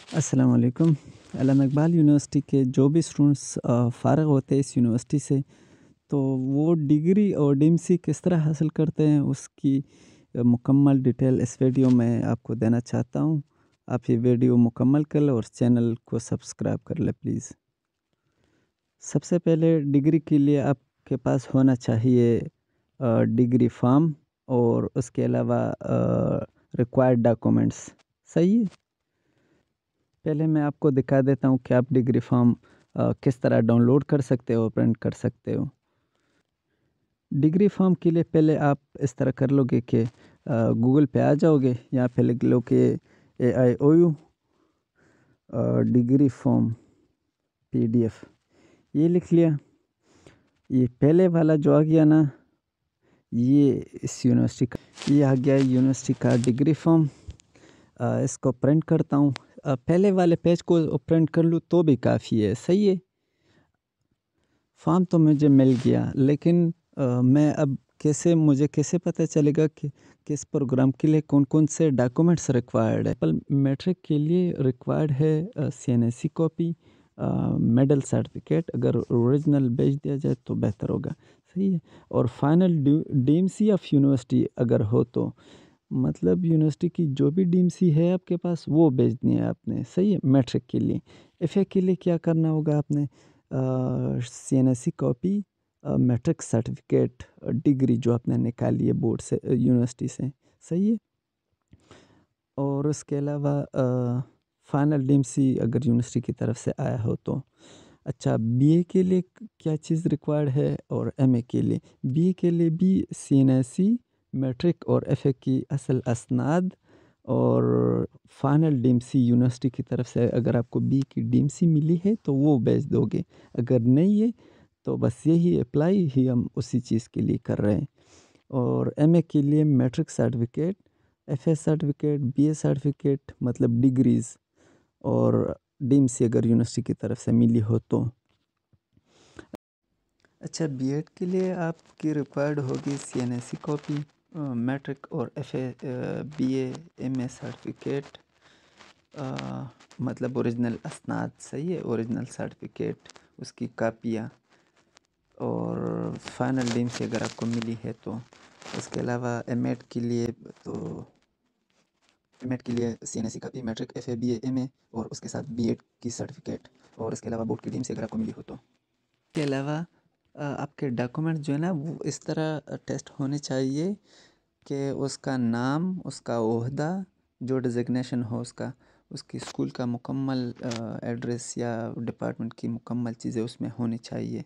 السلام علیکم۔ علامہ اقبال یونیورسٹی کے جو بھی اسٹوڈنٹس فارغ ہوتے ہیں اس یونیورسٹی سے، تو وہ ڈگری اور ڈی ایم سی کس طرح حاصل کرتے ہیں اس کی مکمل ڈیٹیل اس ویڈیو میں آپ کو دینا چاہتا ہوں۔ آپ یہ ویڈیو مکمل کر لیں اور چینل کو سبسکرائب کر لیں پلیز۔ سب سے پہلے ڈگری کے لیے آپ کے پاس ہونا چاہیے ڈگری فارم اور اس کے علاوہ ریکوائرڈ ڈاکومنٹس۔ صحیح ہے؟ پہلے میں آپ کو دکھا دیتا ہوں کہ آپ ڈگری فارم کس طرح ڈاؤن لوڈ کر سکتے ہو، پرنٹ کر سکتے ہو۔ ڈگری فارم کے لیے پہلے آپ اس طرح کر لو گے کہ گوگل پہ آ جاؤ گے، یہاں پہ لکھ لو کہ AIOU ڈگری فارم PDF، یہ لکھ لیا۔ یہ پہلے والا جو آ گیا نا، یہ اس یونیورسٹی کا، یہ آ گیا یونیورسٹی کا ڈگری فارم۔ اس کو پرنٹ کرتا ہوں۔ پہلے والے پیج کو پرنٹ کر لوں تو بھی کافی ہے۔ صحیح ہے؟ فارم تو مجھے مل گیا، لیکن میں اب مجھے کیسے پتہ چلے گا کہ کس پروگرام کے لیے کون کون سے ڈاکومنٹس ریکوائرڈ ہے؟ میٹرک کے لیے ریکوائرڈ ہے CNSE کاپی، میڈل سرٹیفکیٹ، اگر اوریجنل بھیج دیا جائے تو بہتر ہوگا۔ صحیح ہے؟ اور فائنل DMC آف یونیورسٹی اگر ہو تو، مطلب یونیورسٹی کی جو بھی DMC ہے آپ کے پاس وہ بھیجنی ہے آپ نے۔ صحیح ہے؟ میٹرک کے لیے۔ FA کے لیے کیا کرنا ہوگا آپ نے؟ CNSE copy, matric certificate, degree جو آپ نے نکالی ہے بورڈ سے، یونیورسٹی سے۔ صحیح ہے؟ اور اس کے علاوہ فائنل DMC اگر یونیورسٹی کی طرف سے آیا ہو تو۔ اچھا، BA کے لیے کیا چیز ریکوائرڈ ہے اور MA کے لیے؟ BA کے لیے بھی CNSE، میٹرک اور FA کی اصل اسناد اور فائنل DMC یونیورسٹی کی طرف سے اگر آپ کو BA کی DMC ملی ہے تو وہ بھیج دو گے، اگر نہیں ہے تو بس یہی اپلائی ہی ہم اسی چیز کے لیے کر رہے ہیں۔ اور MA کے لیے matric certificate, FA certificate, BA certificate, مطلب ڈگریز، اور DMC اگر یونیورسٹی کی طرف سے ملی ہو تو۔ اچھا، B.Ed کے لیے آپ کی ریکوائرڈ ہوگی CNSE کاپی، میٹرک اور FA BA MA سرٹیفکیٹ، مطلب اوریجنل اسناد۔ صحیح ہے؟ اوریجنل سرٹیفکیٹ، اس کی کاپیاں، اور فائنل DMC اگر آپ کو ملی ہے تو۔ اس کے علاوہ M.Ed کے لیے تو M.Ed کے لیے CNSE copy, matric, FA BA MA اور اس کے ساتھ B.Ed کی سرٹیفکیٹ، اور اس کے علاوہ بورڈ کی DMC اگر آپ کو ملی ہو تو۔ اس کے علاوہ آپ کے ڈاکومنٹ جو ہے نا وہ اس طرح ٹیسٹ ہونے چاہیے کہ اس کا نام، اس کا عہدہ، جو ڈیزگنیشن ہو اس کی اسکول کا مکمل ایڈریس یا ڈپارٹمنٹ کی مکمل چیزیں اس میں ہونی چاہیے۔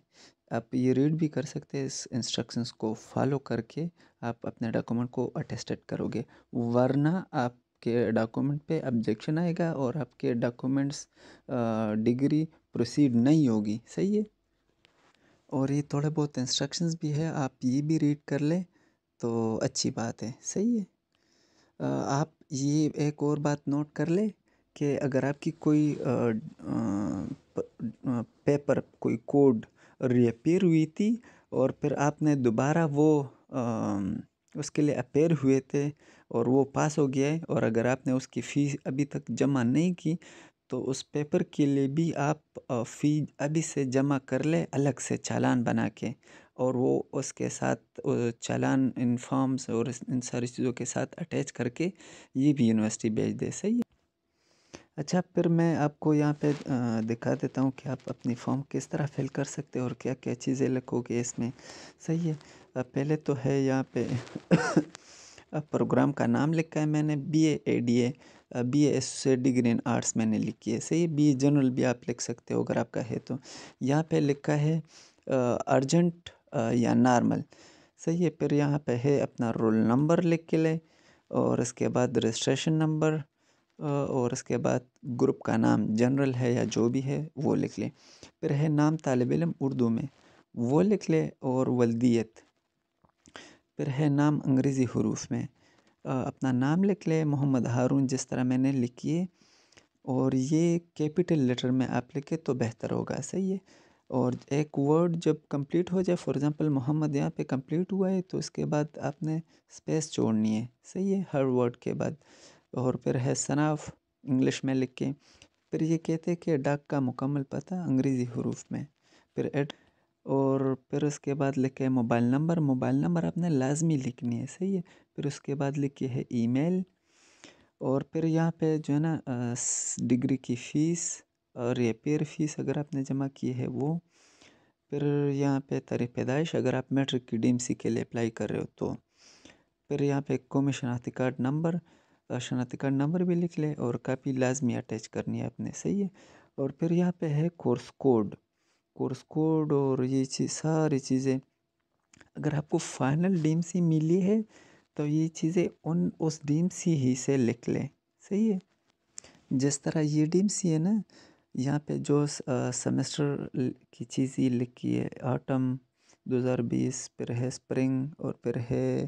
آپ یہ ریڈ بھی کر سکتے ہیں، اس انسٹرکشنز کو فالو کر کے آپ اپنے ڈاکومنٹ کو اٹیسٹڈ کرو گے، ورنہ آپ کے ڈاکومنٹ پہ آبجیکشن آئے گا اور آپ کے ڈاکومنٹس ڈگری پروسیڈ نہیں ہوگی۔ صحیح ہے؟ اور یہ تھوڑے بہت انسٹرکشنز بھی ہے، آپ یہ بھی ریڈ کر لیں تو اچھی بات ہے۔ صحیح ہے؟ آپ یہ ایک اور بات نوٹ کر لیں کہ اگر آپ کی کوئی پیپر، کوئی کوڈ ری اپیئر ہوئی تھی اور پھر آپ نے دوبارہ وہ اس کے لیے اپیئر ہوئے تھے اور وہ پاس ہو گیا ہے، اور اگر آپ نے اس کی فیس ابھی تک جمع نہیں کی تو اس پیپر کے لیے بھی آپ فی ابھی سے جمع کر لیں، الگ سے چالان بنا کے، اور وہ اس کے ساتھ چالان ان فارمز اور ان ساری چیزوں کے ساتھ اٹیچ کر کے یہ بھی یونیورسٹی بھیج دے۔ صحیح ہے؟ اچھا، پھر میں آپ کو یہاں پہ دکھا دیتا ہوں کہ آپ اپنی فارم کس طرح فل کر سکتے اور کیا کیا چیزیں لکھو گے اس میں۔ صحیح ہے؟ پہلے تو ہے یہاں پہ پروگرام کا نام لکھا ہے میں نے، BA associate degree in arts میں نے لکھی ہے۔ صحیح ہے؟ BA جنرل بھی آپ لکھ سکتے ہو اگر آپ کا ہے تو۔ یہاں پہ لکھا ہے ارجنٹ یا نارمل۔ صحیح ہے؟ پھر یہاں پہ ہے اپنا رول نمبر لکھ کے لیں، اور اس کے بعد رجسٹریشن نمبر، اور اس کے بعد گروپ کا نام جنرل ہے یا جو بھی ہے وہ لکھ لیں۔ پھر ہے نام طالب علم اردو میں، وہ لکھ لیں، اور ولدیت۔ پھر ہے نام انگریزی حروف میں، اپنا نام لکھ لیں محمد ہارون جس طرح میں نے لکھی ہے، اور یہ کیپٹل لیٹر میں آپ لکھیں تو بہتر ہوگا۔ صحیح ہے؟ اور ایک ورڈ جب کمپلیٹ ہو جائے، فار ایگزامپل محمد یہاں پہ کمپلیٹ ہوا ہے تو اس کے بعد آپ نے اسپیس چھوڑنی ہے۔ صحیح ہے؟ ہر ورڈ کے بعد۔ اور پھر ہے صنف، انگلش میں لکھیں۔ پھر یہ کہتے ہیں کہ ڈاک کا مکمل پتہ انگریزی حروف میں، پھر اور پھر اس کے بعد لکھے موبائل نمبر آپ نے لازمی لکھنی ہے، صحیح ہے۔ پھر اس کے بعد لکھی ہے ای میل، اور پھر یہاں پہ جو ہے نا ڈگری کی فیس اور یہ پیر فیس اگر آپ نے جمع کی ہے وہ، پھر یہاں پہ تاریخ پیدائش اگر آپ میٹرک کی DMC کے لیے اپلائی کر رہے ہو تو، پھر یہاں پہ قومی شناختی کارڈ نمبر بھی لکھ لے، اور کاپی لازمی اٹیچ کرنی ہے آپ نے، صحیح ہے۔ اور پھر یہاں پہ ہے کورس کوڈ اور یہ ساری چیزیں اگر آپ کو فائنل DMC ملی ہے تو یہ چیزیں اس DMC ہی سے لکھ لیں، صحیح ہے۔ جس طرح یہ DMC ہے نا، یہاں پہ جو سیمسٹر کی چیز یہ لکھی ہے آٹم 2020، پھر ہے اسپرنگ، اور پھر ہے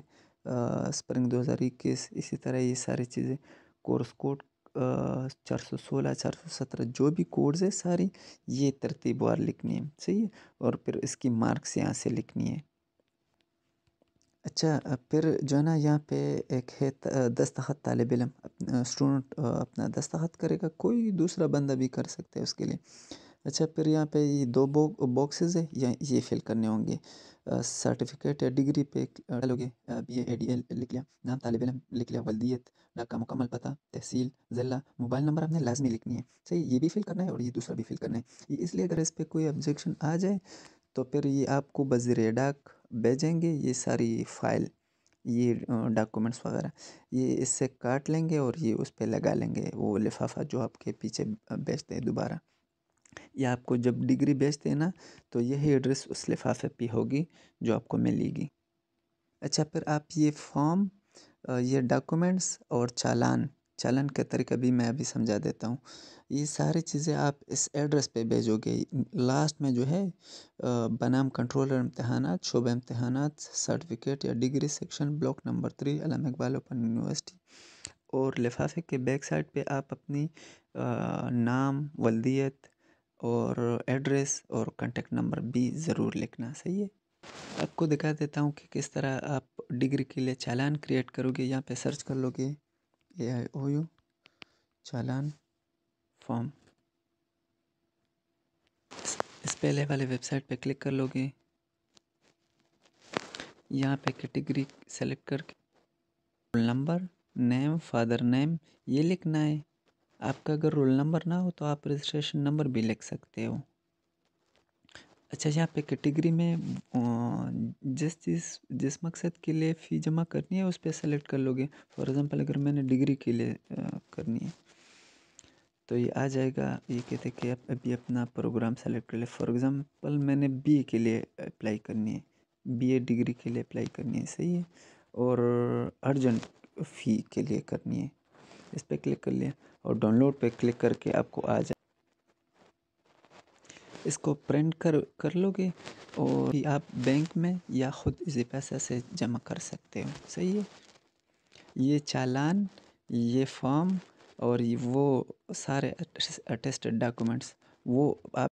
اسپرنگ 2021، اسی طرح یہ ساری چیزیں کورس کوڈ 416 417 جو بھی کوڈز ہے ساری یہ ترتیب وار لکھنی ہے، صحیح ہے۔ اور پھر اس کی مارکس یہاں سے لکھنی ہے۔ اچھا پھر جو ہے نا یہاں پہ ایک ہے دستخط طالب علم، اسٹوڈنٹ اپنا دستخط کرے گا، کوئی دوسرا بندہ بھی کر سکتے ہے اس کے لیے۔ اچھا پھر یہاں پہ یہ 2 باکسز ہے، یہ فل کرنے ہوں گے۔ سرٹیفکیٹ یا ڈگری پہ ڈالو گے، BA ADL لکھ لیا، نام طالب علم لکھ لیا، والدیت، ڈاک کا مکمل پتہ، تحصیل، ضلع، موبائل نمبر آپ نے لازمی لکھنی ہے، صحیح، یہ بھی فل کرنا ہے اور یہ دوسرا بھی فل کرنا ہے۔ یہ اس لیے اگر اس پہ کوئی آبجیکشن آ جائے تو پھر یہ آپ کو بذریعہ ڈاک بھیجیں گے، یہ ساری فائل، یہ ڈاکومنٹس وغیرہ یہ اس سے کاٹ لیں گے اور یہ اس پہ لگا لیں گے وہ لفافہ جو آپ کے پیچھے بیچتے ہیں دوبارہ، یا آپ کو جب ڈگری بیچتے ہیں نا تو یہی ایڈریس اس لفافے پہ ہوگی جو آپ کو ملے گی۔ اچھا پھر آپ یہ فارم، یہ ڈاکومنٹس اور چالان کا طریقہ بھی میں ابھی سمجھا دیتا ہوں۔ یہ ساری چیزیں آپ اس ایڈریس پہ بھیجو گے، لاسٹ میں جو ہے بنام کنٹرولر امتحانات، شعبہ امتحانات، سرٹیفکیٹ یا ڈگری سیکشن، بلاک نمبر 3، علامہ اقبال اوپن یونیورسٹی، اور لفافے کے بیک سائڈ پہ آپ اپنی نام، والدیت اور ایڈریس اور کانٹیکٹ نمبر بھی ضرور لکھنا، صحیح ہے۔ آپ کو دکھا دیتا ہوں کہ کس طرح آپ ڈگری کے لیے چالان کریٹ کرو گے۔ یہاں پہ سرچ کر لو گے AIOU چالان فارم، اس پہلے والے ویب سائٹ پہ کلک کر لو گے، یہاں پہ کیٹیگری سلیکٹ کر کے رول نمبر، نیم، فادر نیم یہ لکھنا ہے۔ آپ کا اگر رول نمبر نہ ہو تو آپ رجسٹریشن نمبر بھی لکھ سکتے ہو۔ اچھا یہاں پہ کیٹیگری میں جس مقصد کے لیے فی جمع کرنی ہے اس پہ سلیکٹ کر لو گے۔ فار ایگزامپل اگر میں نے ڈگری کے لیے کرنی ہے تو یہ آ جائے گا، یہ کہتے کہ آپ ابھی اپنا پروگرام سلیکٹ کر لیں۔ فار ایگزامپل میں نے BA کے لیے اپلائی کرنی ہے، BA ڈگری کے لیے اپلائی کرنی ہے، صحیح ہے، اور ارجنٹ فی کے لیے کرنی ہے، اس پہ کلک کر لیا اور ڈاؤن لوڈ پہ کلک کر کے آپ کو آ جائے، اس کو پرنٹ کر لو گے اور آپ بینک میں یا خود اسی پیسہ سے جمع کر سکتے ہو، صحیح ہے۔ یہ چالان، یہ فارم اور وہ سارے اٹیسٹڈ ڈاکومنٹس وہ آپ